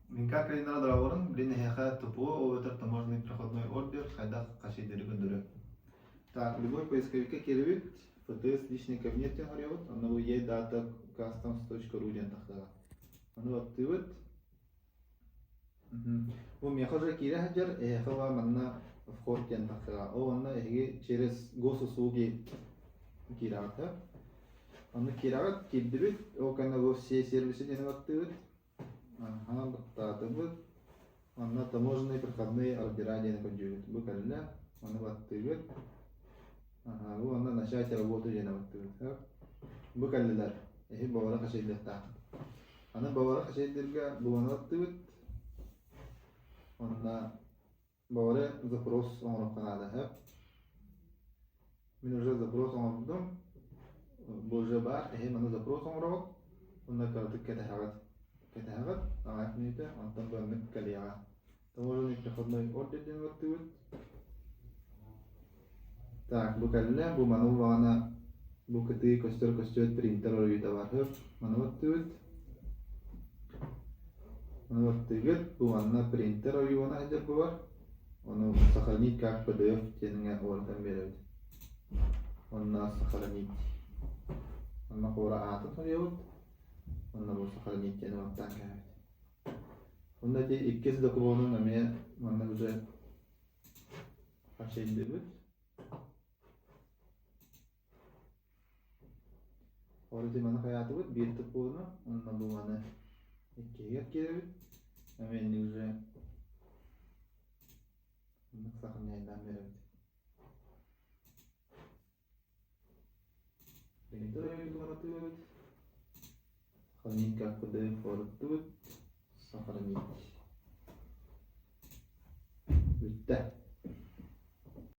Min как кредитный договорын блин хеха тупо овер таможенный проходной ордер хайда каши дөрү. Так, любой поисковик келбит ФТС личный кабинет тен харыйбыт. Аны бу e-data-customs.ru ден тахтага. Аны баттыбыт. Бу мехожа кире хаджар хава манна вход тен тахтага. О аны эге через госуслуги кирата. Аны кират килдибит. О кана бу все сервисы ден баттыбыт. Ага, баттатыбыт. Аны таможенные проходные ордера ден конжугут. Бу калла аны баттыбыт. Ага, бу аны начать работу ден баттыбыт. Бу каллалар. Бавара кашыйдыкта. Аны бавара кашыйдырга бу аны баттыбыт. Аны бавара запрос оңроп канада. Мен уже запрос оңроптум. Бу уже бар. Маны запрос оңроп. Аны картык кетахагат. Кетахагат. Ага, нете антан бамык калыга. Таможенный проходной ордер ден баттыбыт. Так, бу калла бу ману вана бу кыты костер принтер ойда бар. Ману баттыбыт. Ману баттыбыт. Бу анна принтер ойуна хаджар бар. Аны сохранить как PDF тенге ордан берет. Аны сохранить. Аны хора аты тоёт. Аны бу сохранить тенге оттан керет. Аны де 2 документны ме аны уже ашендебит. Орды мана хаятыбыт бир топуны, аны бу аны 2-ге керебит. Мен уже сохраняйдан берет. Принтер ойуна хранить как PDF фортут сохранить. Bitti.